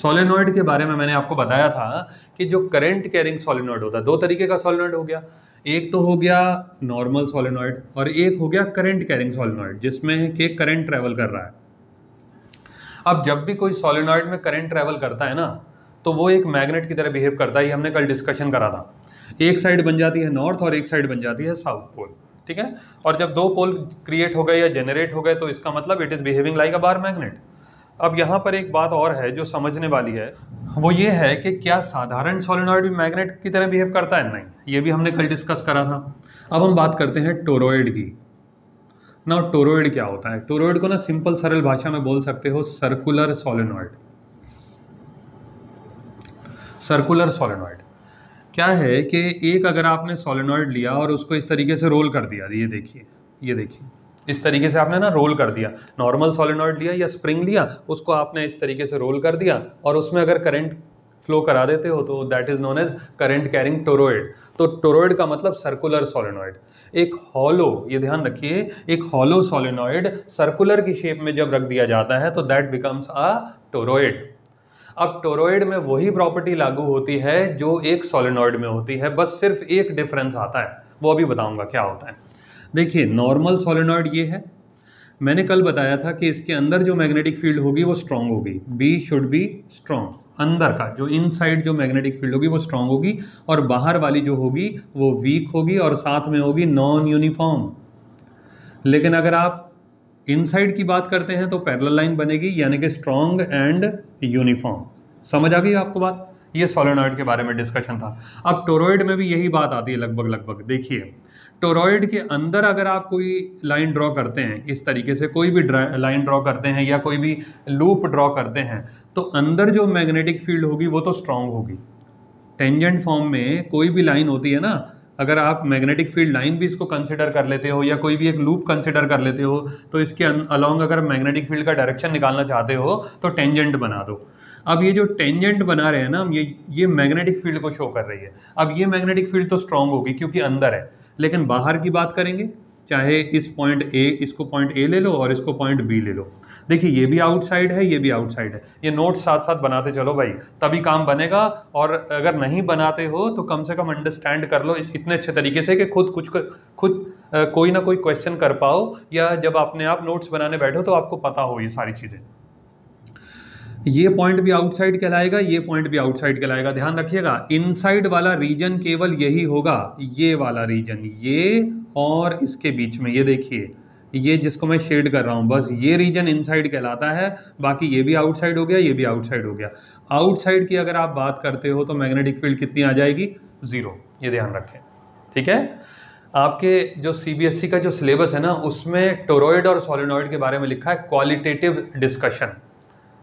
Solenoid के बारे में मैंने आपको बताया था कि जो करंट कैरिंग सोलेनॉइड होता है, दो तरीके का सोलेनॉइड हो गया, एक तो हो गया नॉर्मल सोलेनॉइड और एक हो गया करंट कैरिंग सोलेनॉइड जिसमें कि करंट ट्रेवल कर रहा है। अब जब भी कोई सोलेनॉइड में करंट ट्रेवल करता है ना, तो वो एक मैग्नेट की तरह बिहेव करता है। ये हमने कल डिस्कशन करा था। एक साइड बन जाती है नॉर्थ और एक साइड बन जाती है साउथ पोल, ठीक है। और जब दो पोल क्रिएट हो गए या जनरेट हो गए तो इसका मतलब it is behaving like a bar magnet. अब यहाँ पर एक बात और है जो समझने वाली है, वो ये है कि क्या साधारण सोलेनॉइड भी मैग्नेट की तरह बिहेव करता है? नहीं, ये भी हमने कल डिस्कस करा था। अब हम बात करते हैं टोरॉइड की। ना टोरॉइड क्या होता है? टोरॉइड को ना सिंपल सरल भाषा में बोल सकते हो सर्कुलर सोलेनॉइड। सर्कुलर सोलेनॉइड क्या है कि एक अगर आपने सोलेनॉइड लिया और उसको इस तरीके से रोल कर दिया, ये देखिए, ये देखिए, इस तरीके से आपने ना रोल कर दिया। नॉर्मल सोलेनॉइड लिया या स्प्रिंग लिया, उसको आपने इस तरीके से रोल कर दिया और उसमें अगर करंट फ्लो करा देते हो तो that is known as current carrying toroid. तो टोरॉइड का मतलब सर्कुलर सोलेनॉइड। एक हॉलो, ये ध्यान रखिए, एक हॉलो सोलेनॉइड सर्कुलर की शेप में जब रख दिया जाता है तो दैट बिकम्स अ टोरॉइड। अब टोरॉइड में वही प्रॉपर्टी लागू होती है जो एक सोलेनॉइड में होती है, बस सिर्फ एक डिफरेंस आता है, वो अभी बताऊंगा क्या होता है। देखिए, नॉर्मल सोलेनॉइड ये है, मैंने कल बताया था कि इसके अंदर जो मैग्नेटिक फील्ड होगी वो स्ट्रांग होगी। B should be strong. अंदर का जो इनसाइड जो मैग्नेटिक फील्ड होगी वो स्ट्रांग होगी और बाहर वाली जो होगी वो वीक होगी और साथ में होगी नॉन यूनिफॉर्म। लेकिन अगर आप इनसाइड की बात करते हैं तो पैरेलल लाइन बनेगी, यानी कि स्ट्रांग एंड यूनिफॉर्म। समझ आ गई आपको बात? ये सोलेनॉइड के बारे में डिस्कशन था। अब टोरॉइड में भी यही बात आती है लगभग लगभग। देखिए, टोरॉइड के अंदर अगर आप कोई लाइन ड्रॉ करते हैं, इस तरीके से कोई भी लाइन ड्रॉ करते हैं या कोई भी लूप ड्रॉ करते हैं, तो अंदर जो मैग्नेटिक फील्ड होगी वो तो स्ट्रांग होगी। टेंजेंट फॉर्म में कोई भी लाइन होती है ना, अगर आप मैग्नेटिक फील्ड लाइन भी इसको कंसिडर कर लेते हो या कोई भी एक लूप कंसिडर कर लेते हो, तो इसके अलोंग अगर मैग्नेटिक फील्ड का डायरेक्शन निकालना चाहते हो तो टेंजेंट बना दो। अब ये जो टेंजेंट बना रहे हैं ना हम, ये मैग्नेटिक फील्ड को शो कर रही है। अब ये मैग्नेटिक फील्ड तो स्ट्रांग होगी क्योंकि अंदर है, लेकिन बाहर की बात करेंगे, चाहे इस पॉइंट ए, इसको पॉइंट ए ले लो और इसको पॉइंट बी ले लो। देखिए, ये भी आउटसाइड है, ये भी आउटसाइड है। ये नोट साथ साथ बनाते चलो भाई, तभी काम बनेगा। और अगर नहीं बनाते हो तो कम से कम अंडरस्टैंड कर लो इतने अच्छे तरीके से कि खुद कोई ना कोई क्वेश्चन कर पाओ, या जब अपने आप नोट्स बनाने बैठो तो आपको पता हो ये सारी चीजें। ये पॉइंट भी आउटसाइड कहलाएगा, ये पॉइंट भी आउटसाइड कहलाएगा। ध्यान रखिएगा, इनसाइड वाला रीजन केवल यही होगा, ये वाला रीजन, ये और इसके बीच में, ये देखिए, ये जिसको मैं शेड कर रहा हूं, बस ये रीजन इनसाइड कहलाता है। बाकी ये भी आउटसाइड हो गया, ये भी आउटसाइड हो गया। आउटसाइड की अगर आप बात करते हो तो मैग्नेटिक फील्ड कितनी आ जाएगी? 0। ये ध्यान रखें, ठीक है। आपके जो सीबीएसई का जो सिलेबस है ना, उसमें टोरॉइड और सोलेनॉइड के बारे में लिखा है क्वालिटेटिव डिस्कशन,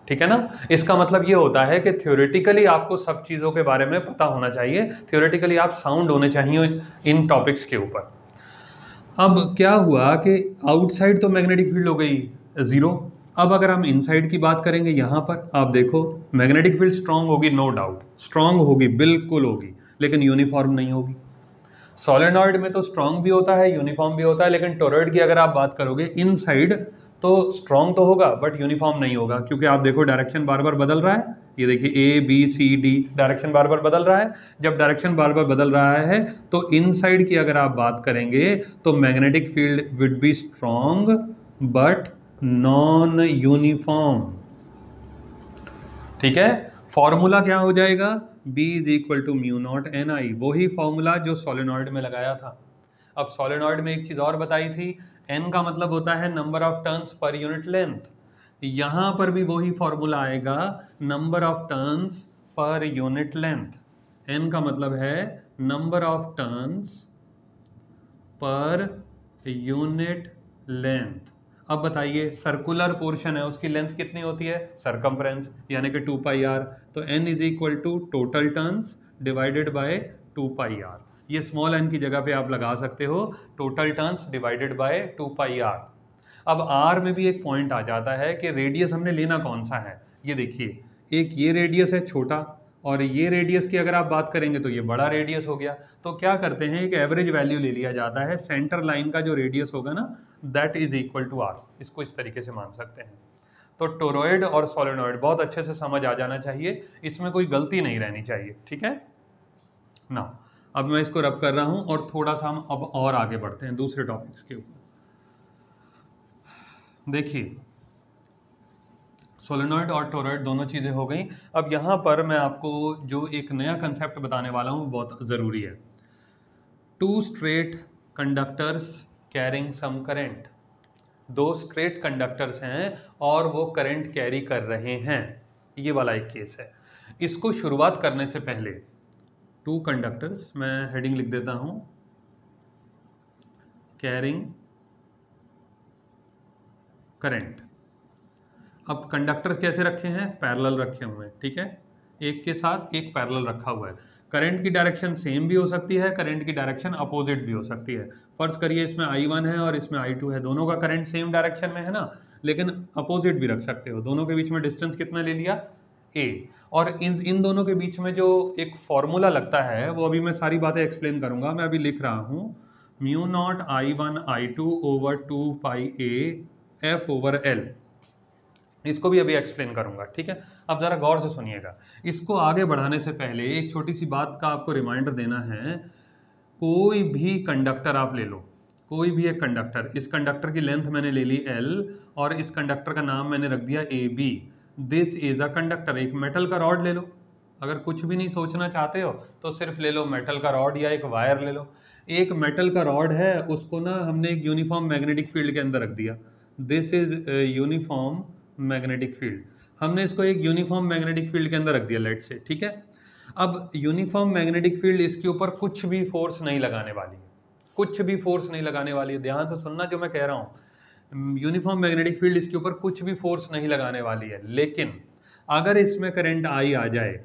ठीक है ना। इसका मतलब ये होता है कि थ्योरेटिकली आपको सब चीजों के बारे में पता होना चाहिए, थ्योरेटिकली आप साउंड होने चाहिए इन टॉपिक्स के ऊपर। अब क्या हुआ कि आउटसाइड तो मैग्नेटिक फील्ड हो गई 0। अब अगर हम इनसाइड की बात करेंगे, यहां पर आप देखो, मैग्नेटिक फील्ड स्ट्रांग होगी, नो डाउट स्ट्रांग होगी, बिल्कुल होगी, लेकिन यूनिफॉर्म नहीं होगी। सोलेनॉइड में तो स्ट्रांग भी होता है, यूनिफॉर्म भी होता है, लेकिन टोरॉइड की अगर आप बात करोगे इनसाइड, तो स्ट्रांग तो होगा बट यूनिफॉर्म नहीं होगा, क्योंकि आप देखो डायरेक्शन बार बार बदल रहा है। ये देखिए, A B C D, direction बार बार बदल रहा है। जब डायरेक्शन बार बार बदल रहा है तो इनसाइड की अगर आप बात करेंगे तो magnetic field will be strong but non uniform, ठीक है। फॉर्मूला क्या हो जाएगा? B is equal to mu naught N I, वही फॉर्मूला जो सोलेनॉइड में लगाया था। अब सोलेनॉइड में एक चीज और बताई थी, n का मतलब होता है number of turns per unit length. यहां पर भी वही फॉर्मूला आएगा, number of turns per unit length. n का मतलब है number of turns per unit length. अब बताइए, सर्कुलर पोर्शन है, उसकी लेंथ कितनी होती है? सरकमफ्रेंस, यानी कि 2πr। तो n is equal to total turns divided by 2πr। ये स्मॉल n की जगह पे आप लगा सकते हो total turns divided by 2πr। अब r में भी एक पॉइंट आ जाता है कि रेडियस हमने लेना कौन सा है। ये देखिए, एक ये रेडियस है छोटा, और ये रेडियस की अगर आप बात करेंगे तो ये बड़ा रेडियस हो गया। तो क्या करते हैं, एक एवरेज वैल्यू ले लिया जाता है, सेंटर लाइन का जो रेडियस होगा ना, that is equal to R. इसको इस तरीके से मान सकते हैं। तो टोरॉइड और सोलेनॉइड बहुत अच्छे से समझ आ जाना चाहिए, इसमें कोई गलती नहीं रहनी चाहिए, ठीक है ना। अब मैं इसको रब कर रहा हूं और थोड़ा सा हम अब और आगे बढ़ते हैं दूसरे टॉपिक्स के ऊपर। देखिए सोलेनॉइड और टोरॉइड दोनों चीज़ें हो गई। अब यहाँ पर मैं आपको जो एक नया कंसेप्ट बताने वाला हूँ बहुत ज़रूरी है। Two straight conductors carrying some current, दो स्ट्रेट कंडक्टर्स हैं और वो करंट कैरी कर रहे हैं, ये वाला एक केस है। इसको शुरुआत करने से पहले टू कंडक्टर्स, मैं हेडिंग लिख देता हूं कैरिंग करंट। अब कंडक्टर्स कैसे रखे हैं, पैरेलल रखे हुए हैं, ठीक है, एक के साथ एक पैरेलल रखा हुआ है। करंट की डायरेक्शन सेम भी हो सकती है, करंट की डायरेक्शन अपोजिट भी हो सकती है। फर्ज करिए इसमें I1 है और इसमें I2 है, दोनों का करंट सेम डायरेक्शन में है ना, लेकिन अपोजिट भी रख सकते हो। दोनों के बीच में डिस्टेंस कितना ले लिया, A। और इन दोनों के बीच में जो एक फॉर्मूला लगता है वो अभी मैं सारी बातें एक्सप्लेन करूंगा। मैं अभी लिख रहा हूँ mu naught I1 I2 over 2 pi A F over L, इसको भी अभी एक्सप्लेन करूंगा, ठीक है। अब जरा गौर से सुनिएगा। इसको आगे बढ़ाने से पहले एक छोटी सी बात का आपको रिमाइंडर देना है। कोई भी कंडक्टर आप ले लो, कोई भी एक कंडक्टर, इस कंडक्टर की लेंथ मैंने ले ली L और इस कंडक्टर का नाम मैंने रख दिया AB। This is a conductor. एक मेटल का रॉड ले लो, अगर कुछ भी नहीं सोचना चाहते हो तो सिर्फ ले लो मेटल का रॉड या एक वायर ले लो। एक मेटल का रॉड है, उसको ना हमने एक यूनिफॉर्म मैग्नेटिक फील्ड के अंदर रख दिया। This is uniform magnetic field, हमने इसको एक यूनिफॉर्म मैग्नेटिक फील्ड के अंदर रख दिया लेट से, ठीक है। अब यूनिफॉर्म मैग्नेटिक फील्ड, इसके ऊपर कुछ भी फोर्स नहीं लगाने वाली है, कुछ भी फोर्स नहीं लगाने वाली है, ध्यान से सुनना जो मैं कह रहा हूँ। यूनिफॉर्म मैग्नेटिक फील्ड, इसके ऊपर कुछ भी फोर्स नहीं लगाने वाली है, लेकिन अगर इसमें करंट आई आ जाए,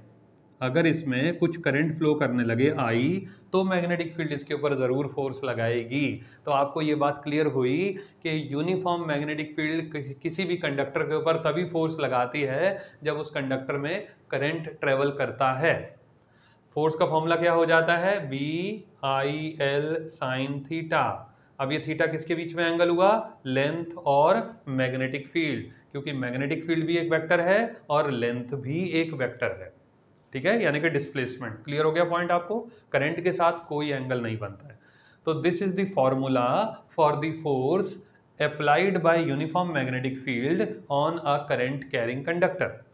अगर इसमें कुछ करंट फ्लो करने लगे आई, तो मैग्नेटिक फील्ड इसके ऊपर ज़रूर फोर्स लगाएगी। तो आपको ये बात क्लियर हुई कि यूनिफॉर्म मैग्नेटिक फील्ड किसी भी कंडक्टर के ऊपर तभी फोर्स लगाती है जब उस कंडक्टर में करंट ट्रेवल करता है। फोर्स का फॉर्मूला क्या हो जाता है, BIL साइन थीटा। अब ये थीटा किसके बीच में एंगल हुआ, लेंथ और मैग्नेटिक फील्ड, क्योंकि मैग्नेटिक फील्ड भी एक वेक्टर है और लेंथ भी एक वेक्टर है, ठीक है, यानी कि डिस्प्लेसमेंट। क्लियर हो गया पॉइंट आपको, करंट के साथ कोई एंगल नहीं बनता है। तो this is the formula for the force applied by uniform magnetic field on a current carrying conductor,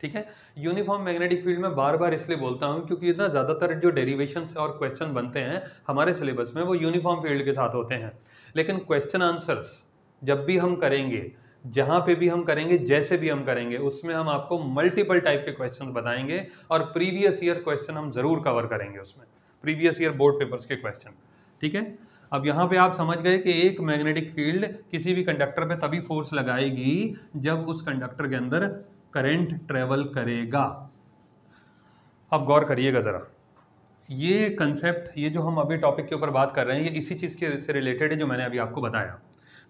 ठीक है। यूनिफॉर्म मैग्नेटिक फील्ड में बार बार इसलिए बोलता हूं क्योंकि ना ज्यादातर जो डेरिवेशंस और क्वेश्चन बनते हैं हमारे सिलेबस में वो यूनिफॉर्म फील्ड के साथ होते हैं, लेकिन क्वेश्चन आंसर्स जब भी हम करेंगे, जहां पे भी हम करेंगे, जैसे भी हम करेंगे, उसमें हम आपको मल्टीपल टाइप के क्वेश्चन बताएंगे और प्रीवियस ईयर क्वेश्चन हम जरूर कवर करेंगे उसमें, प्रीवियस ईयर बोर्ड पेपर्स के क्वेश्चन, ठीक है। अब यहाँ पे आप समझ गए कि एक मैग्नेटिक फील्ड किसी भी कंडक्टर पे तभी फोर्स लगाएगी जब उस कंडक्टर के अंदर करंट ट्रेवल करेगा। अब गौर करिएगा जरा, ये कंसेप्ट, ये जो हम अभी टॉपिक के ऊपर बात कर रहे हैं, ये इसी चीज के से रिलेटेड है जो मैंने अभी आपको बताया।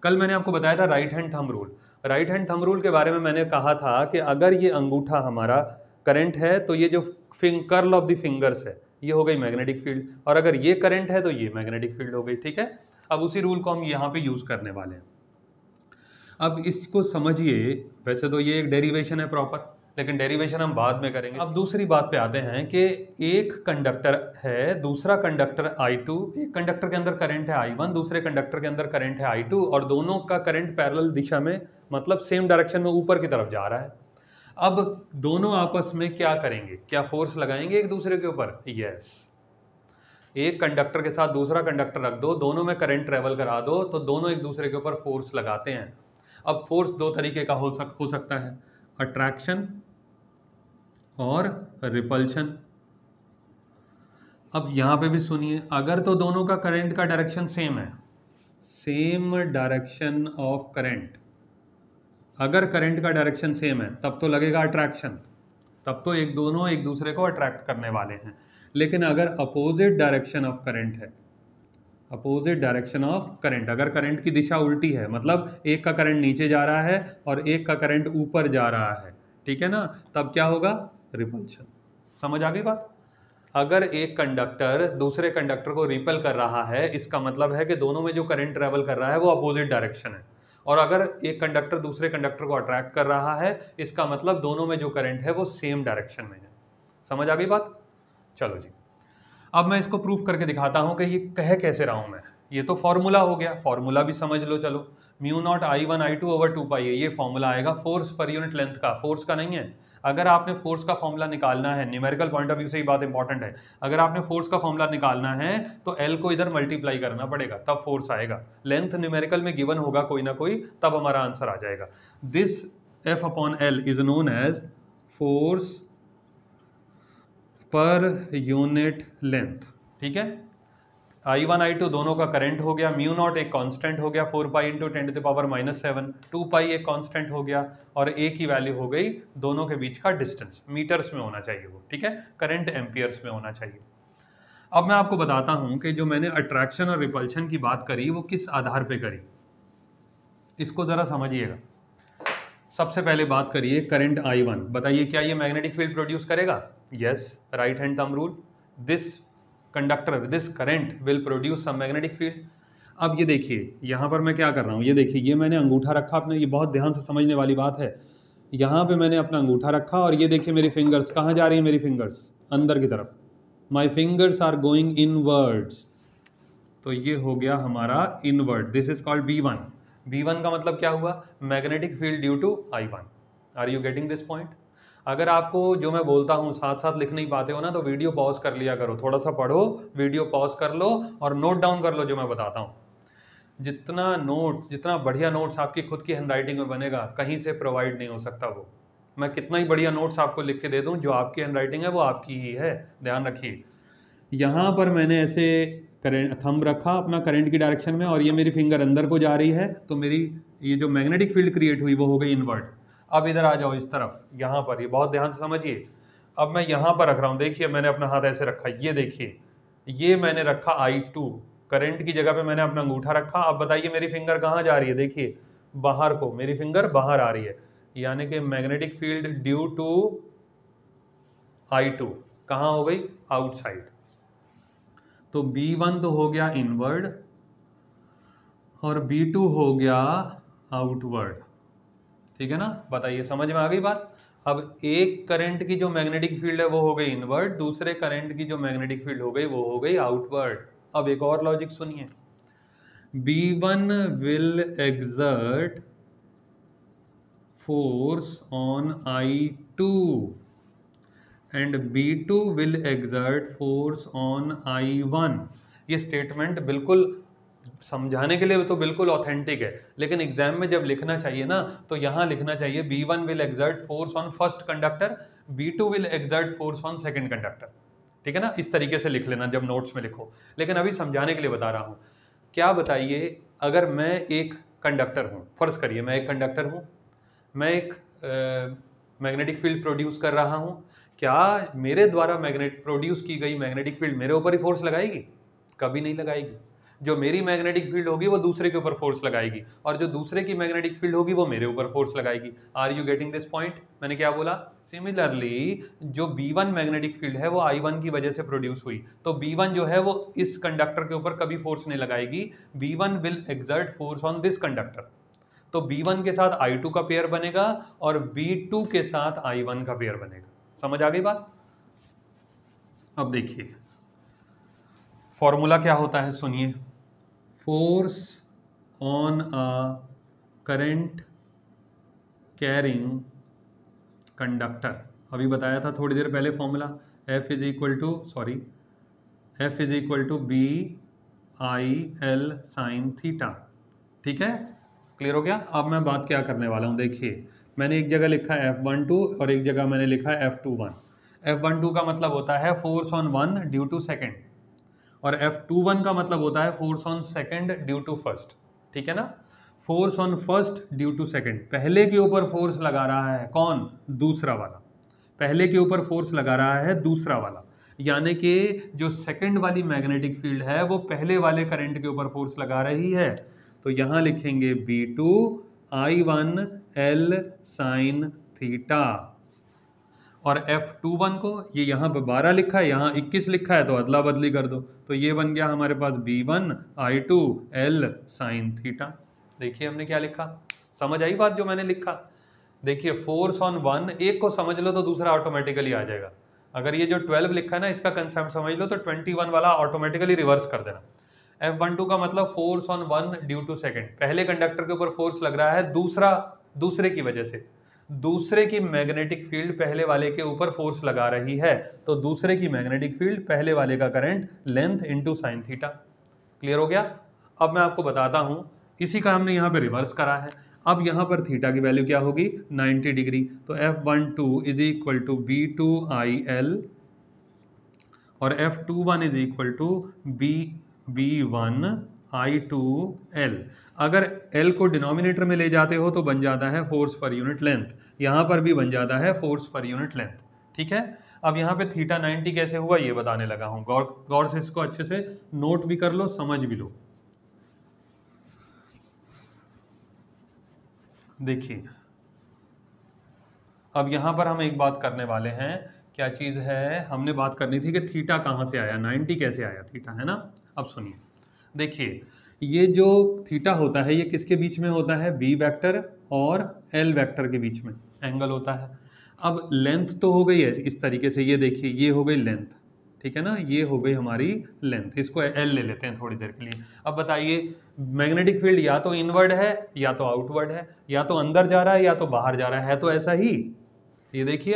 कल मैंने आपको बताया था right hand thumb rule. Right hand thumb rule के बारे में मैंने कहा था कि अगर ये अंगूठा हमारा करंट है तो ये जो कर्ल ऑफ द फिंगर्स है ये हो गई मैग्नेटिक फील्ड, और अगर ये करंट है तो ये मैग्नेटिक फील्ड हो गई, ठीक है। अब उसी रूल को हम यहाँ पे यूज करने वाले हैं। अब इसको समझिए, वैसे तो ये एक डेरिवेशन है प्रॉपर, लेकिन डेरिवेशन हम बाद में करेंगे। अब दूसरी बात पे आते हैं कि एक कंडक्टर है, दूसरा कंडक्टर I2, एक कंडक्टर के अंदर करंट है I1, दूसरे कंडक्टर के अंदर करंट है I2, और दोनों का करंट पैरेलल दिशा में, मतलब सेम डायरेक्शन में ऊपर की तरफ जा रहा है। अब दोनों आपस में क्या करेंगे, क्या फोर्स लगाएंगे एक दूसरे के ऊपर, यस। एक कंडक्टर के साथ दूसरा कंडक्टर रख दो, दोनों में करंट ट्रेवल करा दो, तो दोनों एक दूसरे के ऊपर फोर्स लगाते हैं। अब फोर्स दो तरीके का हो सकता है, अट्रैक्शन और रिपल्शन। अब यहां पे भी सुनिए, अगर तो दोनों का करंट का डायरेक्शन सेम है, सेम डायरेक्शन ऑफ करंट, अगर करंट का डायरेक्शन सेम है तब तो लगेगा अट्रैक्शन, तब तो दोनों एक दूसरे को अट्रैक्ट करने वाले हैं। लेकिन अगर अपोजिट डायरेक्शन ऑफ करंट है, अपोजिट डायरेक्शन ऑफ करंट, अगर करंट की दिशा उल्टी है, मतलब एक का करंट नीचे जा रहा है और एक का करंट ऊपर जा रहा है, ठीक है ना, तब क्या होगा, रिपल्शन। समझ आ गई बात। अगर एक कंडक्टर दूसरे कंडक्टर को रिपेल कर रहा है, इसका मतलब है कि दोनों में जो करंट ट्रेवल कर रहा है वो अपोजिट डायरेक्शन है, और अगर एक कंडक्टर दूसरे कंडक्टर को अट्रैक्ट कर रहा है, इसका मतलब दोनों में जो करंट है वो सेम डायरेक्शन में है। समझ आ गई बात? चलो जी, अब मैं इसको प्रूफ करके दिखाता हूं कि ये कह कैसे रहा हूं मैं। ये तो फॉर्मूला हो गया, फॉर्मूला भी समझ लो। चलो, mu naught I1 I2 over 2 पाई है, ये फॉर्मूला आएगा फोर्स पर यूनिट लेंथ का, फोर्स का नहीं है। अगर आपने फोर्स का फॉर्मूला निकालना है, न्यूमेरिकल पॉइंट ऑफ व्यू से ही बात इंपॉर्टेंट है, अगर आपने फोर्स का फॉर्मूला निकालना है तो L को इधर मल्टीप्लाई करना पड़ेगा, तब फोर्स आएगा। लेंथ न्यूमेरिकल में गिवन होगा कोई ना कोई, तब हमारा आंसर आ जाएगा। This F upon L is known as force per unit length. ठीक है, I1 I2 दोनों का करंट हो गया, म्यू नॉट एक कांस्टेंट हो गया 4 पाई इंटू 10⁻⁷, 2 पाई एक कांस्टेंट हो गया, और ए की वैल्यू हो गई दोनों के बीच का डिस्टेंस। मीटर्स में होना चाहिए वो, ठीक है, करंट एम्पियर्स में होना चाहिए। अब मैं आपको बताता हूं कि जो मैंने अट्रैक्शन और रिपल्शन की बात करी वो किस आधार पे करी, इसको जरा समझिएगा। सबसे पहले बात करिए करंट I1, बताइए क्या ये मैग्नेटिक फील्ड प्रोड्यूस करेगा? Yes, right hand thumb rule, this conductor this current will produce some magnetic field. अब ये देखिए यहाँ पर मैं क्या कर रहा हूँ, ये देखिए, ये मैंने अंगूठा रखा अपने, ये बहुत ध्यान से समझने वाली बात है। यहाँ पे मैंने अपना अंगूठा रखा और ये देखिए मेरी फिंगर्स कहाँ जा रही है, मेरी फिंगर्स अंदर की तरफ, my fingers are going inwards, तो ये हो गया हमारा inward, this is called B1। B1 का मतलब क्या हुआ? Magnetic field due to I1। Are you getting this point? अगर आपको जो मैं बोलता हूँ साथ साथ लिख नहीं पाते हो ना, तो वीडियो पॉज कर लिया करो, थोड़ा सा पढ़ो, वीडियो पॉज कर लो और नोट डाउन कर लो जो मैं बताता हूँ। जितना बढ़िया नोट्स आपकी खुद की हैंडराइटिंग में बनेगा, कहीं से प्रोवाइड नहीं हो सकता वो। मैं कितना ही बढ़िया नोट्स आपको लिख के दे दूँ, जो आपकी हैंडराइटिंग है वो आपकी ही है, ध्यान रखिए। यहाँ पर मैंने ऐसे करंट थंब रखा अपना करंट की डायरेक्शन में, और ये मेरी फिंगर अंदर को जा रही है, तो मेरी ये जो मैग्नेटिक फील्ड क्रिएट हुई वो हो गई इनवर्ट। अब इधर आ जाओ इस तरफ, यहाँ पर, ये बहुत ध्यान से समझिए। अब मैं यहाँ पर रख रहा हूँ, देखिए मैंने अपना हाथ ऐसे रखा, ये देखिए, ये मैंने रखा I2, करंट की जगह पे मैंने अपना अंगूठा रखा। अब बताइए मेरी फिंगर कहाँ जा रही है, देखिए बाहर को, मेरी फिंगर बाहर आ रही है, यानी कि magnetic field due to I2 कहाँ हो गई? आउटसाइड। तो B1 तो हो गया इनवर्ड और B2 हो गया आउटवर्ड, ठीक है ना? बताइए समझ में आ गई बात? अब एक करंट की जो मैग्नेटिक फील्ड है वो हो गई इनवर्ड, दूसरे करंट की जो मैग्नेटिक फील्ड हो गई वो हो गई आउटवर्ड। अब एक और लॉजिक सुनिए, B1 will exert force on I2 and B2 will exert force on I1। ये स्टेटमेंट बिल्कुल समझाने के लिए तो बिल्कुल ऑथेंटिक है, लेकिन एग्जाम में जब लिखना चाहिए ना, तो यहां लिखना चाहिए B1 will exert force on first conductor, B2 will exert force on second conductor, ठीक है ना? इस तरीके से लिख लेना जब नोट्स में लिखो, लेकिन अभी समझाने के लिए बता रहा हूं। क्या बताइए, अगर मैं एक कंडक्टर हूं, फर्ज करिए मैं एक कंडक्टर हूं, मैं एक मैग्नेटिक फील्ड प्रोड्यूस कर रहा हूं, क्या मेरे द्वारा प्रोड्यूस की गई मैग्नेटिक फील्ड मेरे ऊपर ही फोर्स लगाएगी? कभी नहीं लगाएगी। जो मेरी मैग्नेटिक फील्ड होगी वो दूसरे के ऊपर फोर्स लगाएगी, और जो दूसरे की मैग्नेटिक फील्ड होगी वो मेरे ऊपर फोर्स लगाएगी। Are you getting this point? मैंने क्या बोला? सिमिलरली जो B1 मैग्नेटिक फील्ड है वो I1 की वजह से प्रोड्यूस हुई, तो B1 जो है वो इस कंडक्टर के ऊपर कभी फोर्स नहीं लगाएगी, B1 will exert force on this conductor. तो B1 के साथ I2 का पेयर बनेगा और B2 के साथ I1 का पेयर बनेगा। समझ आ गई बात? अब देखिए फॉर्मूला क्या होता है, सुनिए। Force on a current carrying conductor, अभी बताया था थोड़ी देर पहले formula, F is equal to BIL sine theta, ठीक है? क्लियर हो गया? अब मैं बात क्या करने वाला हूँ, देखिए मैंने एक जगह लिखा है F12 और एक जगह मैंने लिखा है F21। F12 का मतलब होता है force on one due to second, और F21 का मतलब होता है force on second due to first, ठीक है ना? Force on first due to second, पहले के ऊपर फोर्स लगा रहा है कौन? दूसरा वाला, पहले के ऊपर फोर्स लगा रहा है दूसरा वाला, यानी कि जो सेकेंड वाली मैग्नेटिक फील्ड है वो पहले वाले करंट के ऊपर फोर्स लगा रही है। तो यहां लिखेंगे B2 I1 L sine theta, और F21 को ये यहाँ पे 12 लिखा है, यहाँ 21 लिखा है, तो अदला बदली कर दो, तो ये बन गया हमारे पास B1 I2 L sine theta. देखिए हमने क्या लिखा, समझ आई बात जो मैंने लिखा। देखिए फोर्स ऑन वन, एक को समझ लो तो दूसरा ऑटोमेटिकली आ जाएगा। अगर ये जो 12 लिखा है ना इसका कंसेप्ट समझ लो तो 21 वाला ऑटोमेटिकली रिवर्स कर देना। F12 का मतलब force on one due to second, पहले कंडक्टर के ऊपर फोर्स लग रहा है दूसरे की वजह से, दूसरे की मैग्नेटिक फील्ड पहले वाले के ऊपर फोर्स लगा रही है, तो दूसरे की मैग्नेटिक फील्ड पहले वाले का current length into sine theta. Clear हो गया। अब मैं आपको बताता हूं, इसी का हमने यहां पे रिवर्स करा है। अब यहां पर थीटा की वैल्यू क्या होगी 90 डिग्री, तो F12 is equal to B2IL और F21 is equal to B1I2L। अगर L को डिनोमिनेटर में ले जाते हो तो बन जाता है फोर्स पर यूनिट लेंथ, यहां पर भी बन जाता है फोर्स पर यूनिट लेंथ। ठीक है, अब यहां पे थीटा 90 कैसे हुआ ये बताने लगा हूं, गौर से इसको अच्छे से नोट भी कर लो, समझ भी लो। देखिए अब यहां पर हम एक बात करने वाले हैं, क्या चीज है, हमने बात करनी थी कि थीटा कहां से आया, 90 कैसे आया थीटा, है ना। अब सुनिए, देखिए ये जो थीटा होता है ये किसके बीच में होता है, बी वेक्टर और एल वेक्टर के बीच में एंगल होता है। अब लेंथ तो हो गई है इस तरीके से, ये देखिए ये हो गई लेंथ, ठीक है ना, ये हो गई हमारी लेंथ, इसको एल ले लेते हैं थोड़ी देर के लिए। अब बताइए मैग्नेटिक फील्ड या तो इनवर्ड है या तो आउटवर्ड है, या तो अंदर जा रहा है या तो बाहर जा रहा है तो ऐसा ही, ये देखिए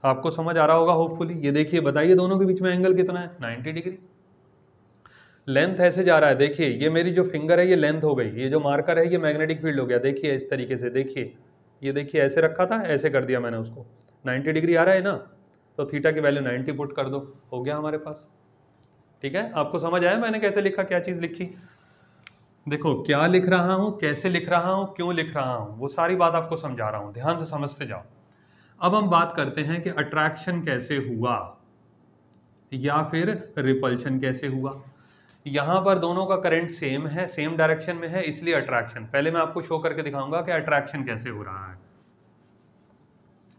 आपको समझ आ रहा होगा होपफुली। ये देखिए बताइए दोनों के बीच में एंगल कितना है, 90 डिग्री। लेंथ ऐसे जा रहा है, देखिए ये मेरी जो फिंगर है ये लेंथ हो गई, ये जो मार्कर है ये मैग्नेटिक फील्ड हो गया, देखिए इस तरीके से, देखिए ये देखिए ऐसे रखा था ऐसे कर दिया मैंने उसको, 90 डिग्री आ रहा है ना, तो थीटा की वैल्यू 90 पुट कर दो, हो गया हमारे पास। ठीक है, आपको समझ आया मैंने कैसे लिखा, क्या चीज लिखी। देखो क्या लिख रहा हूं, कैसे लिख रहा हूं, क्यों लिख रहा हूं, वो सारी बात आपको समझा रहा हूं, ध्यान से समझते जाओ। अब हम बात करते हैं कि अट्रैक्शन कैसे हुआ या फिर रिपल्शन कैसे हुआ। यहां पर दोनों का करंट सेम है, सेम डायरेक्शन में है, इसलिए अट्रैक्शन। पहले मैं आपको शो करके दिखाऊंगा कि अट्रैक्शन कैसे हो रहा है।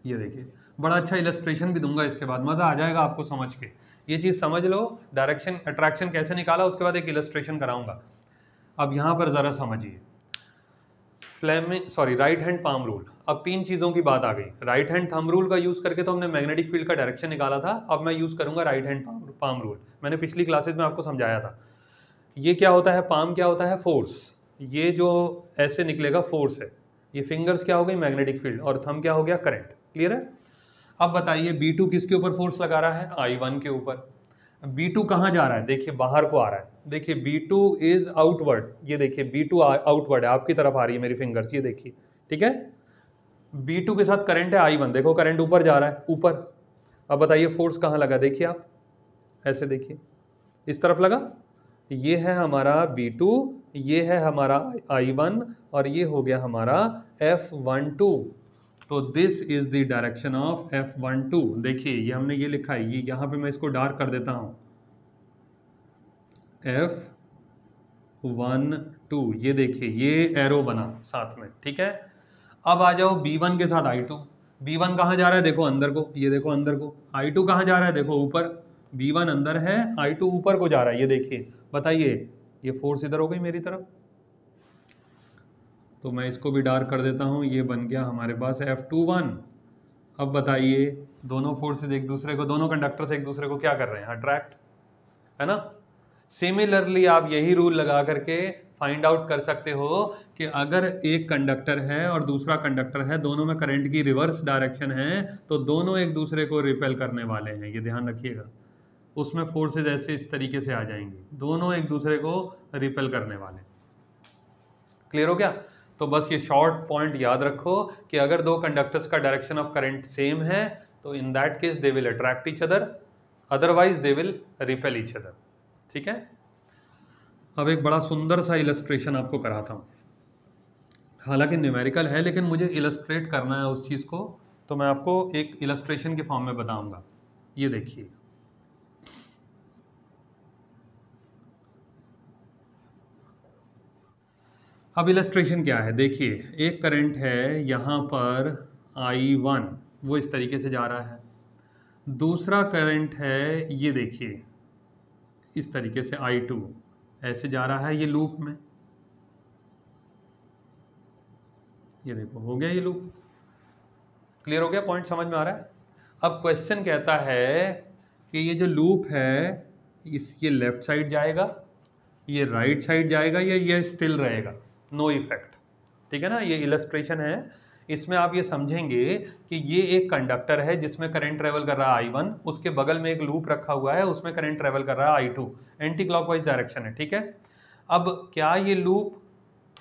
ये देखिए बड़ा अच्छा इलस्ट्रेशन भी दूंगा इसके बाद, मजा आ जाएगा आपको समझ के। ये चीज समझ लो, डायरेक्शन अट्रैक्शन कैसे निकाला, उसके बाद एक इलस्ट्रेशन कराऊंगा। अब यहां पर जरा समझिए, राइट हैंड पाम रूल। अब तीन चीजों की बात आ गई, राइट हैंड थंब रूल का यूज करके तो हमने मैग्नेटिक फील्ड का डायरेक्शन निकाला था, अब मैं यूज करूंगा राइट हैंड पाम रूल। मैंने पिछली क्लासेस में आपको समझाया था। ये क्या होता है, पाम क्या होता है, फोर्स, ये जो ऐसे निकलेगा फोर्स है, ये फिंगर्स क्या हो गई मैग्नेटिक फील्ड, और थंब क्या हो गया करंट। क्लियर है। अब बताइए B2 किसके ऊपर फोर्स लगा रहा है, I1 के ऊपर। B2 कहाँ जा रहा है, देखिए बाहर को आ रहा है, देखिए B2 इज आउटवर्ड, ये देखिए B2 आउटवर्ड है, आपकी तरफ आ रही है मेरी फिंगर्स, ये देखिए। ठीक है, B2 के साथ करंट है I1, देखो करंट ऊपर जा रहा है, ऊपर। अब बताइए फोर्स कहाँ लगा, देखिए आप ऐसे देखिए, इस तरफ लगा, ये है हमारा B2, ये है हमारा I1 और ये हो गया हमारा F12। तो this is the direction of F12। देखिए ये हमने ये लिखा है, ये यहां पे मैं इसको डार्क कर देता हूं, F12, ये देखिए ये एरो बना साथ में। ठीक है, अब आ जाओ B1 के साथ I2। B1 कहां जा रहा है, देखो अंदर को, ये देखो अंदर को। I2 कहां जा रहा है, देखो ऊपर। B1 अंदर है, I2 ऊपर को जा रहा है, ये देखिए। बताइए ये फोर्स इधर हो गई मेरी तरफ, तो मैं इसको भी डार्क कर देता हूं, ये बन गया हमारे पास F21। अब बताइए दोनों फोर्सेस एक दूसरे को, दोनों कंडक्टर्स एक दूसरे को क्या कर रहे हैं, अट्रैक्ट, है ना। सिमिलरली आप यही रूल लगा करके फाइंड आउट कर सकते हो कि अगर एक कंडक्टर है और दूसरा कंडक्टर है, दोनों में करंट की रिवर्स डायरेक्शन है, तो दोनों एक दूसरे को रिपेल करने वाले हैं, ये ध्यान रखिएगा। उसमें फोर्सेज ऐसे इस तरीके से आ जाएंगे, दोनों एक दूसरे को रिपेल करने वाले। क्लियर हो गया। तो बस ये शॉर्ट पॉइंट याद रखो कि अगर दो कंडक्टर्स का डायरेक्शन ऑफ करंट सेम है तो in that case they will attract each other, otherwise they will repel each other. ठीक है, अब एक बड़ा सुंदर सा इलस्ट्रेशन आपको कराता हूं, हालांकि न्यूमेरिकल है लेकिन मुझे इलस्ट्रेट करना है उस चीज को, तो मैं आपको एक इलस्ट्रेशन के फॉर्म में बताऊंगा। ये देखिए अब इलस्ट्रेशन क्या है, देखिए एक करंट है यहाँ पर I1, वो इस तरीके से जा रहा है। दूसरा करंट है, ये देखिए इस तरीके से I2 ऐसे जा रहा है, ये लूप में। ये देखो हो गया ये लूप। क्लियर हो गया? पॉइंट समझ में आ रहा है? अब क्वेश्चन कहता है कि ये जो लूप है ये लेफ्ट साइड जाएगा, ये राइट साइड जाएगा, या ये स्टिल रहेगा, नो इफेक्ट। ठीक है ना? ये इलस्ट्रेशन है, इसमें आप ये समझेंगे कि ये एक कंडक्टर है जिसमें करंट ट्रेवल कर रहा है I1, उसके बगल में एक लूप रखा हुआ है, उसमें करंट ट्रेवल कर रहा है I2, एंटी क्लॉकवाइज डायरेक्शन है। ठीक है? अब क्या ये लूप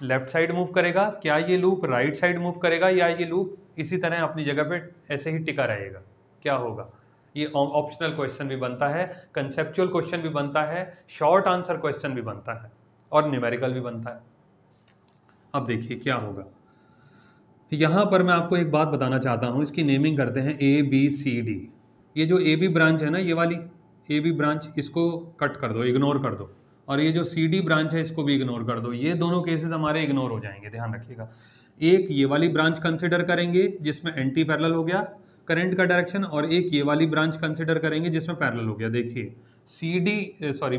लेफ्ट साइड मूव करेगा, क्या ये लूप राइट साइड मूव करेगा, या ये लूप इसी तरह अपनी जगह पे ऐसे ही टिका रहेगा? क्या होगा? ये ऑप्शनल क्वेश्चन भी बनता है, कंसेप्चुअल क्वेश्चन भी बनता है, शॉर्ट आंसर क्वेश्चन भी बनता है, और न्यूमेरिकल भी बनता है। अब देखिए क्या होगा। यहां पर मैं आपको एक बात बताना चाहता हूं, इसकी नेमिंग करते हैं ABCD। ये जो AB ब्रांच है ना, ये वाली AB ब्रांच, इसको कट कर दो, इग्नोर कर दो, और ये जो CD ब्रांच है इसको भी इग्नोर कर दो। ये दोनों केसेस हमारे इग्नोर हो जाएंगे, ध्यान रखिएगा। एक ये वाली ब्रांच कंसिडर करेंगे जिसमें एंटी पैरेलल हो गया करंट का डायरेक्शन, और एक ये वाली ब्रांच कंसिडर करेंगे जिसमें पैरेलल हो गया। देखिए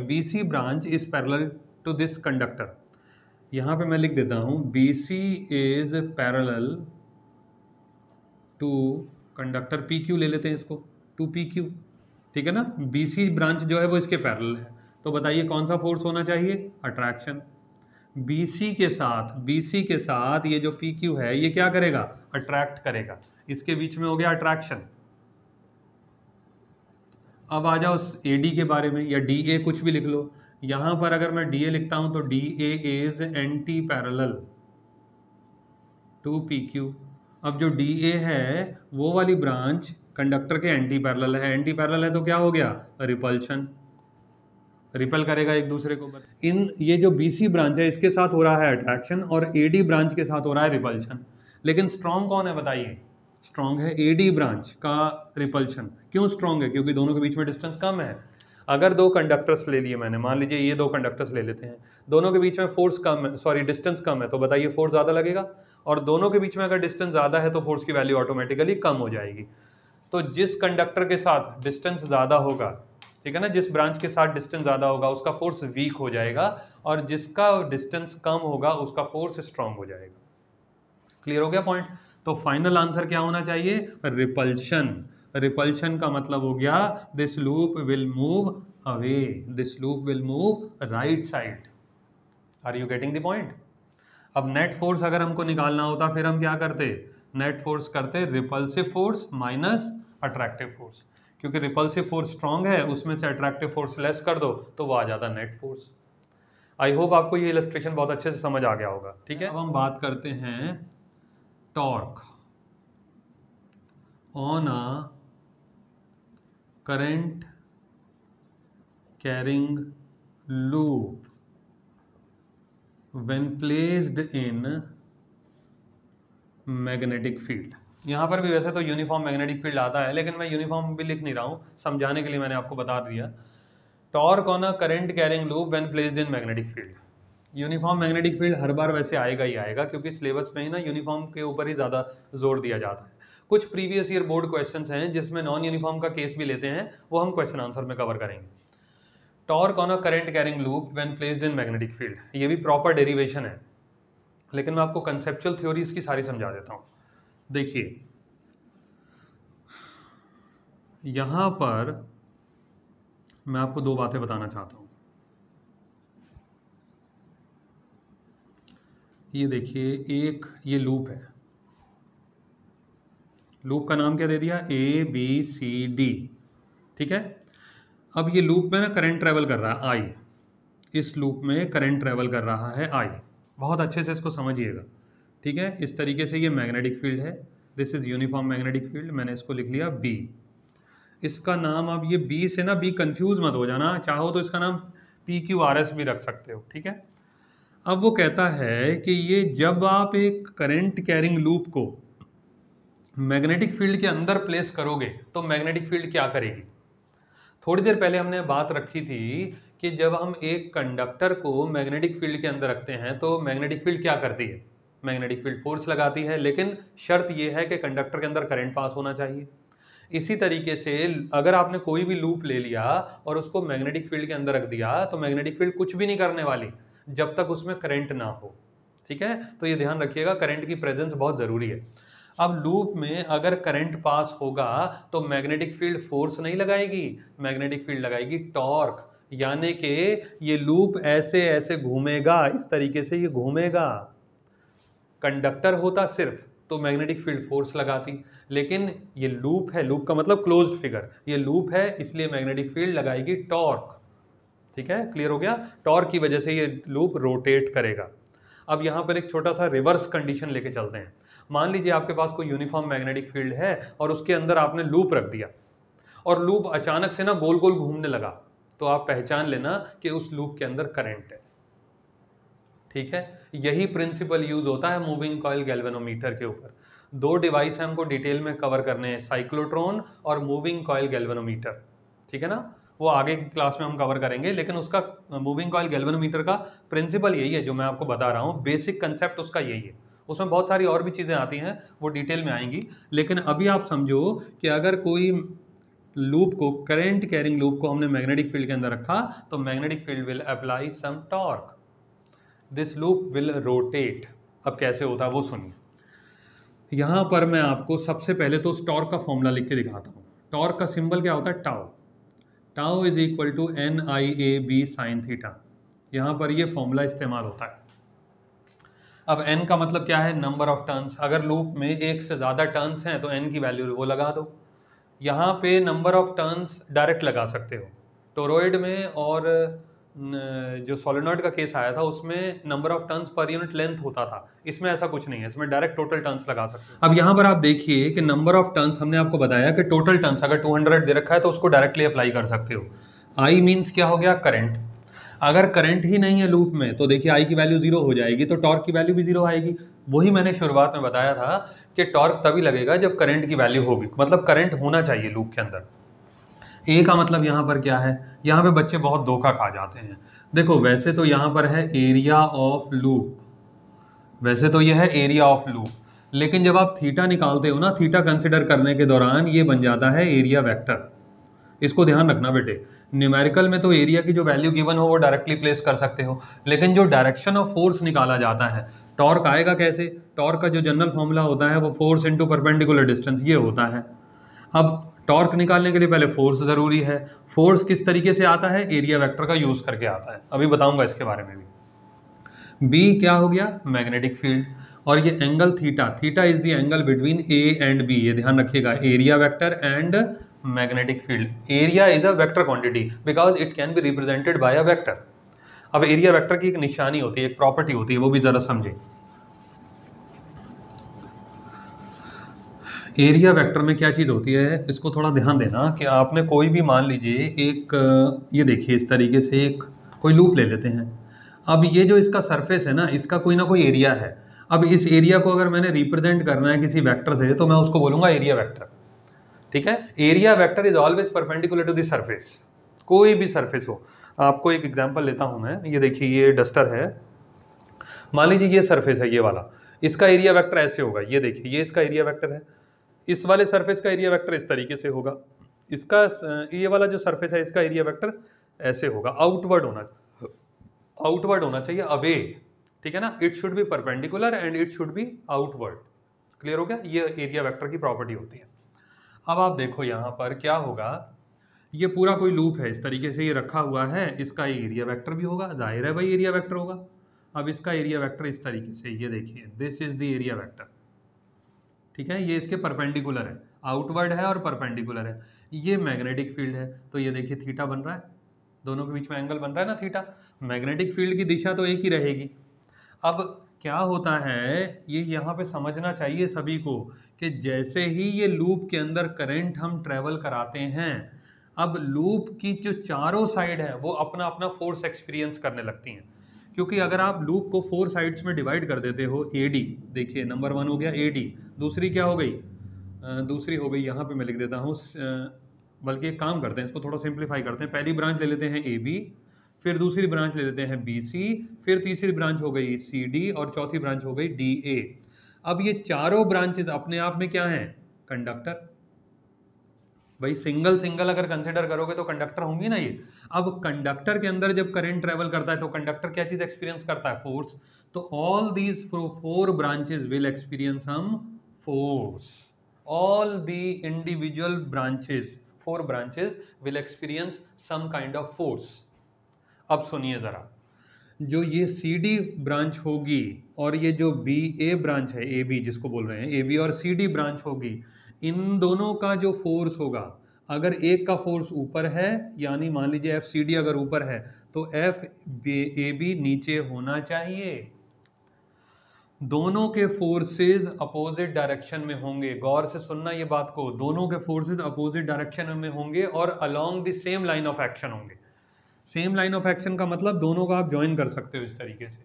BC branch is parallel to this conductor. यहां पे मैं लिख देता हूं BC is parallel to conductor PQ, ले लेते हैं इसको, टू PQ। ठीक है ना? BC ब्रांच जो है वो इसके पैरेलल है, तो बताइए कौन सा फोर्स होना चाहिए? अट्रैक्शन। BC के साथ ये जो PQ है ये क्या करेगा? अट्रैक्ट करेगा, इसके बीच में हो गया अट्रैक्शन। अब आ जाओ AD के बारे में, या DA कुछ भी लिख लो। यहां पर अगर मैं DA लिखता हूं तो DA is anti parallel to PQ। अब जो DA है वो वाली ब्रांच कंडक्टर के एंटी पैरेलल है, एंटी पैरेलल है तो क्या हो गया? रिपल्शन, रिपल करेगा एक दूसरे को। इन ये जो BC ब्रांच है इसके साथ हो रहा है अट्रैक्शन, और AD ब्रांच के साथ हो रहा है रिपल्शन। लेकिन स्ट्रॉन्ग कौन है बताइए? स्ट्रॉन्ग है AD ब्रांच का रिपल्शन। क्यों स्ट्रॉन्ग है? क्योंकि दोनों के बीच में डिस्टेंस कम है। अगर दो कंडक्टर्स ले लिए मैंने, मान लीजिए ये दो कंडक्टर्स ले लेते हैं, दोनों के बीच में फोर्स कम है, सॉरी डिस्टेंस कम है, तो बताइए फोर्स ज़्यादा लगेगा। और दोनों के बीच में अगर डिस्टेंस ज़्यादा है तो फोर्स की वैल्यू ऑटोमेटिकली कम हो जाएगी। तो जिस कंडक्टर के साथ डिस्टेंस ज़्यादा होगा, ठीक है ना, जिस ब्रांच के साथ डिस्टेंस ज़्यादा होगा उसका फोर्स वीक हो जाएगा, और जिसका डिस्टेंस कम होगा उसका फोर्स स्ट्रांग हो जाएगा। क्लियर हो गया पॉइंट? तो फाइनल आंसर क्या होना चाहिए? रिपल्शन। रिपल्शन का मतलब हो गया this loop will move away, this loop will move right side. Are you getting the point? अब नेट फोर्स अगर हमको निकालना होता फिर हम क्या करते? नेट फोर्स करते repulsive force minus attractive force, क्योंकि रिपल्सिव फोर्स स्ट्रांग है, उसमें से अट्रैक्टिव फोर्स लेस कर दो तो वो आ जाता नेट फोर्स। आई होप आपको ये इलस्ट्रेशन बहुत अच्छे से समझ आ गया होगा। ठीक है, अब हम बात करते हैं torque on a current carrying loop when placed in magnetic field. यहाँ पर भी वैसे तो यूनिफॉर्म मैग्नेटिक फील्ड आता है, लेकिन मैं यूनिफॉर्म भी लिख नहीं रहा हूँ, समझाने के लिए मैंने आपको बता दिया। Torque on a current carrying loop when placed in magnetic field. Uniform magnetic field हर बार वैसे आएगा ही आएगा, क्योंकि सिलेबस में ही ना यूनिफॉर्म के ऊपर ही ज़्यादा जोर दिया जाता है। कुछ प्रीवियस ईयर बोर्ड क्वेश्चंस हैं जिसमें नॉन यूनिफॉर्म का केस भी लेते हैं, वो हम क्वेश्चन आंसर में कवर करेंगे। Torque on a current carrying loop when placed in magnetic field, ये भी प्रॉपर डेरिवेशन है, लेकिन मैं आपको कंसेप्चुअल थ्योरीज की सारी समझा देता हूँ। देखिए यहां पर मैं आपको दो बातें बताना चाहता हूं। ये देखिए, एक ये लूप है, लूप का नाम क्या दे दिया? ABCD। ठीक है, अब ये लूप में ना करंट ट्रेवल कर रहा है I, इस लूप में करंट ट्रेवल कर रहा है I। बहुत अच्छे से इसको समझिएगा। ठीक है, इस तरीके से ये मैग्नेटिक फील्ड है, this is uniform magnetic field, मैंने इसको लिख लिया B। इसका नाम, अब ये B से ना B कंफ्यूज मत हो जाना, चाहो तो इसका नाम PQRS भी रख सकते हो। ठीक है, अब वो कहता है कि ये जब आप एक करंट कैरिंग लूप को मैग्नेटिक फील्ड के अंदर प्लेस करोगे तो मैग्नेटिक फील्ड क्या करेगी? थोड़ी देर पहले हमने बात रखी थी कि जब हम एक कंडक्टर को मैग्नेटिक फील्ड के अंदर रखते हैं तो मैग्नेटिक फील्ड क्या करती है? मैग्नेटिक फील्ड फोर्स लगाती है, लेकिन शर्त यह है कि कंडक्टर के अंदर करंट पास होना चाहिए। इसी तरीके से अगर आपने कोई भी लूप ले लिया और उसको मैग्नेटिक फील्ड के अंदर रख दिया तो मैग्नेटिक फील्ड कुछ भी नहीं करने वाली जब तक उसमें करंट ना हो। ठीक है, तो ये ध्यान रखिएगा, करंट की प्रेजेंस बहुत जरूरी है। अब लूप में अगर करंट पास होगा तो मैग्नेटिक फील्ड फोर्स नहीं लगाएगी, मैग्नेटिक फील्ड लगाएगी टॉर्क, यानी कि ये लूप ऐसे ऐसे घूमेगा, इस तरीके से ये घूमेगा। कंडक्टर होता सिर्फ तो मैग्नेटिक फील्ड फोर्स लगाती, लेकिन ये लूप है, लूप का मतलब क्लोज्ड फिगर, ये लूप है इसलिए मैग्नेटिक फील्ड लगाएगी टॉर्क। ठीक है, क्लियर हो गया, टॉर्क की वजह से ये लूप रोटेट करेगा। अब यहां पर एक छोटा सा रिवर्स कंडीशन लेके चलते हैं। मान लीजिए आपके पास कोई यूनिफॉर्म मैग्नेटिक फील्ड है और उसके अंदर आपने लूप रख दिया और लूप अचानक से ना गोल गोल घूमने लगा, तो आप पहचान लेना कि उस लूप के अंदर करंट है। ठीक है, यही प्रिंसिपल यूज होता है मूविंग कॉइल गैल्वेनोमीटर के ऊपर। दो डिवाइस हमको डिटेल में कवर करने हैं, साइक्लोट्रॉन और मूविंग कॉइल गैल्वेनोमीटर। ठीक है ना, वो आगे की क्लास में हम कवर करेंगे, लेकिन उसका मूविंग कॉइल गैल्वेनोमीटर का प्रिंसिपल यही है जो मैं आपको बता रहा हूँ, बेसिक कंसेप्ट उसका यही है। उसमें बहुत सारी और भी चीज़ें आती हैं, वो डिटेल में आएंगी, लेकिन अभी आप समझो कि अगर कोई लूप को, करंट कैरिंग लूप को हमने मैग्नेटिक फील्ड के अंदर रखा तो magnetic field will apply some torque, this loop will rotate. अब कैसे होता है वो सुनिए। यहां पर मैं आपको सबसे पहले तो उस टॉर्क का फॉर्मूला लिख के दिखाता हूं। टॉर्क का सिंबल क्या होता है, tau. Tau is equal to NIAB sine theta. यहां पर ये फॉर्मूला इस्तेमाल होता है। अब n का मतलब क्या है, नंबर ऑफ टर्न्स। अगर लूप में एक से ज्यादा टर्न्स हैं तो n की वैल्यू वो लगा दो। यहाँ पे नंबर ऑफ टर्न्स डायरेक्ट लगा सकते हो। टोरॉइड में और जो सोलेनॉइड का केस आया था उसमें number of turns per unit length होता था, इसमें ऐसा कुछ नहीं है, इसमें डायरेक्ट टोटल टर्न्स लगा सकते हो। अब यहाँ पर आप देखिए कि नंबर ऑफ टर्न्स हमने आपको बताया कि टोटल टर्न्स अगर 200 दे रखा है तो उसको डायरेक्टली अप्लाई कर सकते हो। आई मीन्स क्या हो गया, करंट। अगर करंट ही नहीं है लूप में तो देखिए आई की वैल्यू 0 हो जाएगी, तो टॉर्क की वैल्यू भी 0 आएगी। वही मैंने शुरुआत में बताया था कि टॉर्क तभी लगेगा जब करंट की वैल्यू होगी, मतलब करंट होना चाहिए लूप के अंदर। ए का मतलब यहाँ पर क्या है, यहाँ पे बच्चे बहुत धोखा खा जाते हैं। देखो वैसे तो यहाँ पर है एरिया ऑफ लूप, वैसे तो ये है एरिया ऑफ लूप, लेकिन जब आप थीटा निकालते हो ना, थीटा कंसिडर करने के दौरान ये बन जाता है एरिया वेक्टर। इसको ध्यान रखना बेटे, न्यूमेरिकल में तो एरिया की जो वैल्यू गिवन हो वो डायरेक्टली प्लेस कर सकते हो, लेकिन जो डायरेक्शन ऑफ फोर्स निकाला जाता है, टॉर्क आएगा कैसे, टॉर्क का जो जनरल फॉर्मूला होता है वो फोर्स इनटू परपेंडिकुलर डिस्टेंस ये होता है। अब टॉर्क निकालने के लिए पहले फोर्स जरूरी है, फोर्स किस तरीके से आता है, एरिया वेक्टर का यूज करके आता है, अभी बताऊंगा इसके बारे में भी। बी क्या हो गया, मैग्नेटिक फील्ड, और ये angle theta, theta is the angle between A and B, ये ध्यान रखिएगा, area vector and magnetic field. Area is a vector quantity because it can be represented by a vector. अब area vector की एक निशानी होती है, एक प्रॉपर्टी होती है, वो भी जरा समझे। एरिया वेक्टर में क्या चीज होती है, इसको थोड़ा ध्यान देना कि आपने कोई भी, मान लीजिए एक, ये देखिए इस तरीके से एक कोई लूप ले लेते हैं। अब ये जो इसका सरफेस है ना, इसका कोई ना कोई एरिया है। अब इस एरिया को अगर मैंने रिप्रेजेंट करना है किसी वेक्टर से तो मैं उसको बोलूंगा एरिया वेक्टर। ठीक है, area vector is always perpendicular to the surface, कोई भी सरफेस हो। आपको एक एग्जांपल लेता हूं मैं, ये देखिए ये डस्टर है, मान लीजिए ये सरफेस है ये वाला, इसका एरिया वेक्टर ऐसे होगा, ये देखिए ये इसका एरिया वेक्टर है। इस वाले सरफेस का एरिया वेक्टर इस तरीके से होगा, इसका ये वाला जो सरफेस है इसका एरिया वेक्टर ऐसे होगा, आउटवर्ड होना चाहिए, अवे। ठीक है ना, it should be perpendicular and it should be outward. Clear हो गया, ये एरिया वेक्टर की प्रॉपर्टी होती है। अब आप देखो यहाँ पर क्या होगा, ये पूरा कोई लूप है, इस तरीके से ये रखा हुआ है, इसका एरिया वेक्टर भी होगा, जाहिर है भाई एरिया वेक्टर होगा। अब इसका एरिया वेक्टर इस तरीके से, ये देखिए this is the area vector. ठीक है, ये इसके परपेंडिकुलर है, आउटवर्ड है और परपेंडिकुलर है। ये मैग्नेटिक फील्ड है, तो ये देखिए थीटा बन रहा है, दोनों के बीच में एंगल बन रहा है ना थीटा। मैग्नेटिक फील्ड की दिशा तो एक ही रहेगी। अब क्या होता है, ये यहाँ पे समझना चाहिए सभी को कि जैसे ही ये लूप के अंदर करंट हम ट्रेवल कराते हैं, अब लूप की जो चारों साइड है वो अपना अपना फोर्स एक्सपीरियंस करने लगती हैं। क्योंकि अगर आप लूप को 4 साइड्स में डिवाइड कर देते हो, AD देखिए नंबर 1 हो गया AD, दूसरी क्या हो गई, दूसरी हो गई यहाँ पे मैं लिख देता हूँ, बल्कि एक काम करते हैं इसको थोड़ा सिंप्लीफाई करते हैं, पहली ब्रांच ले लेते हैं AB, फिर दूसरी ब्रांच ले लेते हैं BC, फिर तीसरी ब्रांच हो गई CD और चौथी ब्रांच हो गई DA। अब ये चारों ब्रांचेस अपने आप में क्या हैं, कंडक्टर। भाई सिंगल सिंगल अगर कंसिडर करोगे तो कंडक्टर होंगी ना ये। अब कंडक्टर के अंदर जब करंट ट्रेवल करता है तो कंडक्टर क्या चीज एक्सपीरियंस करता है, फोर्स। तो all these 4 branches will experience some force, all the individual branches, 4 branches will experience some kind of force. अब सुनिए जरा, जो ये सी डी ब्रांच होगी और ये जो बी ए ब्रांच है, ए बी जिसको बोल रहे हैं, ए बी और सी डी ब्रांच होगी, इन दोनों का जो फोर्स होगा, अगर एक का फोर्स ऊपर है, यानी मान लीजिए एफ सी डी अगर ऊपर है, तो एफ ए बी नीचे होना चाहिए। दोनों के फोर्सेस अपोजिट डायरेक्शन में होंगे, गौर से सुनना ये बात को, दोनों के फोर्सेस अपोजिट डायरेक्शन में होंगे और along the same line of action होंगे। सेम लाइन ऑफ एक्शन का मतलब दोनों का आप ज्वाइन कर सकते हो इस तरीके से,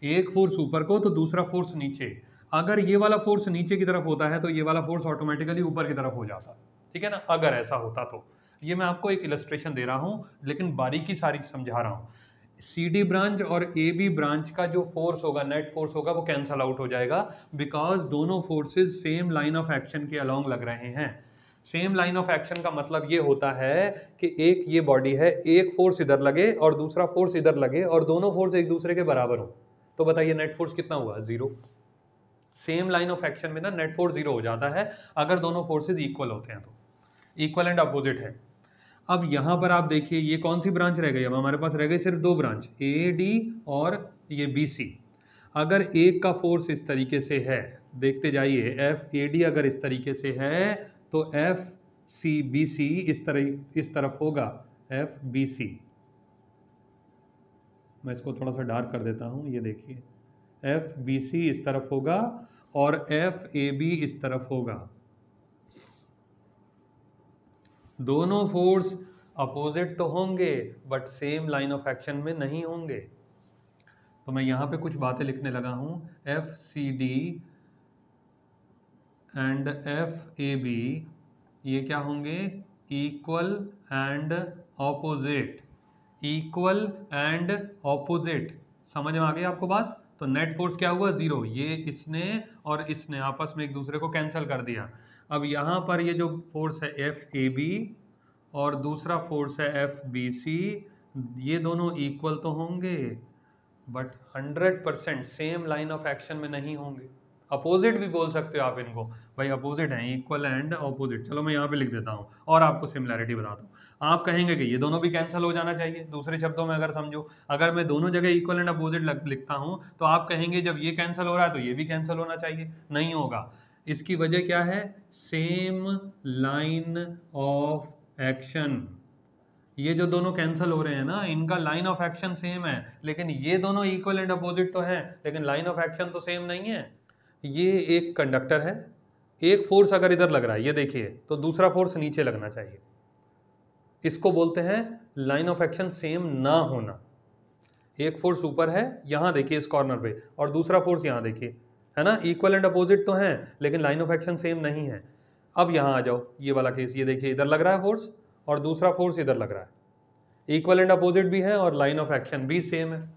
एक फोर्स ऊपर को तो दूसरा फोर्स नीचे। अगर ये वाला फोर्स नीचे की तरफ होता है तो ये वाला फोर्स ऑटोमेटिकली ऊपर की तरफ हो जाता, ठीक है ना, अगर ऐसा होता तो। ये मैं आपको एक इलस्ट्रेशन दे रहा हूं, लेकिन बारीकी सारी समझा रहा हूं। सी डी ब्रांच और ए बी ब्रांच का जो फोर्स होगा, नेट फोर्स होगा, वो कैंसल आउट हो जाएगा, बिकॉज दोनों forces same line of action के अलोंग लग रहे हैं। सेम लाइन ऑफ एक्शन का मतलब ये होता है कि एक ये बॉडी है, एक फोर्स इधर लगे और दूसरा फोर्स इधर लगे और दोनों फोर्स एक दूसरे के बराबर हो, तो बताइए नेट फोर्स कितना हुआ? 0। सेम लाइन ऑफ एक्शन में ना नेट फोर्स 0 हो जाता है अगर दोनों फोर्सेज इक्वल होते हैं, तो इक्वल एंड अपोजिट है। अब यहां पर आप देखिए ये कौन सी ब्रांच रह गई, अब हमारे पास रह गई सिर्फ 2 ब्रांच, ए डी और ये बी सी। अगर एक का फोर्स इस तरीके से है, देखते जाइए, एफ ए डी अगर इस तरीके से है तो एफ सी बी सी इस तरफ होगा, एफ बी सी। मैं इसको थोड़ा सा डार्क कर देता हूं, ये देखिए, एफ बी सी इस तरफ होगा और एफ ए बी इस तरफ होगा। दोनों फोर्स अपोजिट तो होंगे but same line of action में नहीं होंगे। तो मैं यहां पे कुछ बातें लिखने लगा हूं, F C D and F A B ये क्या होंगे? Equal and opposite, equal and opposite. समझ में आ गई आपको बात? तो नेट फोर्स क्या हुआ? 0। ये इसने और इसने आपस में एक दूसरे को कैंसिल कर दिया। अब यहाँ पर ये जो फोर्स है एफ ए बी और दूसरा फोर्स है एफ बी सी, ये दोनों इक्वल तो होंगे but 100% same line of action में नहीं होंगे। अपोजिट भी बोल सकते हो आप इनको, भाई अपोजिट हैं, इक्वल एंड अपोजिट। चलो मैं यहाँ पे लिख देता हूँ और आपको सिमिलैरिटी बताता हूँ। आप कहेंगे कि ये दोनों भी कैंसिल हो जाना चाहिए। दूसरे शब्दों में अगर समझो, अगर मैं दोनों जगह इक्वल एंड अपोजिट लिखता हूँ तो आप कहेंगे जब ये कैंसिल हो रहा है तो ये भी कैंसिल होना चाहिए, नहीं होगा। इसकी वजह क्या है? Same line of action. ये जो दोनों कैंसिल हो रहे हैं ना, इनका लाइन ऑफ एक्शन सेम है, लेकिन ये दोनों इक्वल एंड अपोजिट तो हैं, लेकिन लाइन ऑफ एक्शन तो सेम नहीं है। ये एक कंडक्टर है, एक फोर्स अगर इधर लग रहा है, ये देखिए, तो दूसरा फोर्स नीचे लगना चाहिए। इसको बोलते हैं लाइन ऑफ एक्शन सेम ना होना। एक फोर्स ऊपर है, यहां देखिए इस कॉर्नर पे, और दूसरा फोर्स यहां देखिए, है ना, इक्वल एंड अपोजिट तो हैं लेकिन लाइन ऑफ एक्शन सेम नहीं है। अब यहां आ जाओ, ये वाला केस, ये देखिए इधर लग रहा है फोर्स और दूसरा फोर्स इधर लग रहा है, इक्वल एंड अपोजिट भी है और लाइन ऑफ एक्शन भी सेम है।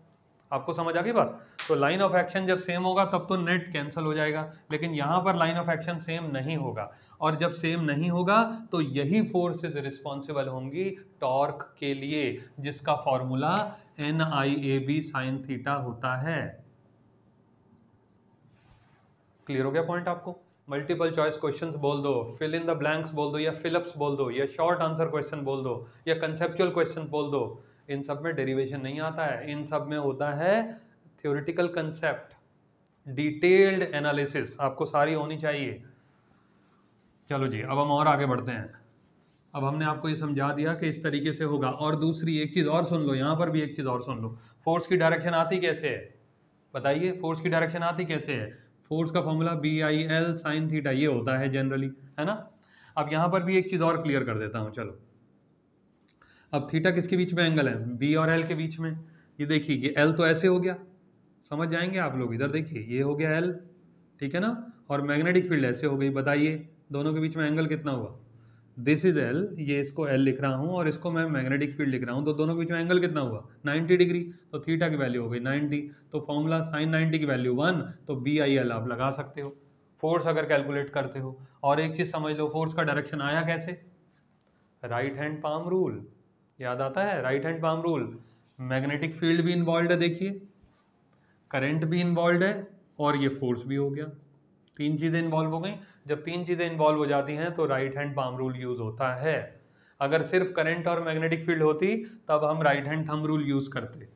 आपको समझ आ गई बात? तो लाइन ऑफ एक्शन जब सेम होगा तब तो नेट कैंसिल हो जाएगा, लेकिन यहां पर लाइन ऑफ एक्शन सेम नहीं होगा, और जब सेम नहीं होगा तो यही फोर्सेस रिस्पॉन्सिबल होंगी टॉर्क के लिए, जिसका फॉर्मूला NIAB sin थीटा होता है। क्लियर हो गया पॉइंट आपको? मल्टीपल चॉइस क्वेश्चंस बोल दो, फिल इन द ब्लैंक्स बोल दो, या फिलअप्स बोल दो, या शॉर्ट आंसर क्वेश्चन बोल दो, या कंसेप्चुअल क्वेश्चन बोल दो, इन सब में डेरिवेशन नहीं आता है, इन सब में होता है थ्योरेटिकल कंसेप्ट, डिटेल्ड एनालिसिस आपको सारी होनी चाहिए। चलो जी, अब हम और आगे बढ़ते हैं। अब हमने आपको ये समझा दिया कि इस तरीके से होगा। और दूसरी एक चीज़ और सुन लो, यहाँ पर भी एक चीज़ और सुन लो, फोर्स की डायरेक्शन आती कैसे है? बताइए, फोर्स की डायरेक्शन आती कैसे है? फोर्स का फॉर्मूला BIL sin थीटा ये होता है जनरली, है ना। अब यहाँ पर भी एक चीज़ और क्लियर कर देता हूँ, चलो। अब थीटा किसके बीच में एंगल है? B और L के बीच में। ये देखिए, ये L तो ऐसे हो गया, समझ जाएंगे आप लोग, इधर देखिए ये हो गया L, ठीक है ना, और मैग्नेटिक फील्ड ऐसे हो गई। बताइए दोनों के बीच में एंगल कितना हुआ? दिस इज L, ये इसको L लिख रहा हूँ और इसको मैं मैग्नेटिक फील्ड लिख रहा हूँ, तो दोनों के बीच में एंगल कितना हुआ? 90 डिग्री। तो थीटा की वैल्यू हो गई 90, तो फॉर्मूला sin 90 की वैल्यू 1, तो BIL आप लगा सकते हो फोर्स अगर कैलकुलेट करते हो। और एक चीज समझ लो, फोर्स का डायरेक्शन आया कैसे? राइट हैंड पाम रूल, याद आता है? Right hand palm rule. Magnetic field भी इन्वॉल्व है, देखिए करंट भी इन्वॉल्व है और ये फोर्स भी हो गया, तीन चीजें इन्वॉल्व हो गई। जब तीन चीजें इन्वॉल्व हो जाती हैं तो right hand palm rule use होता है। अगर सिर्फ करंट और मैग्नेटिक फील्ड होती तब हम right hand thumb rule use करते।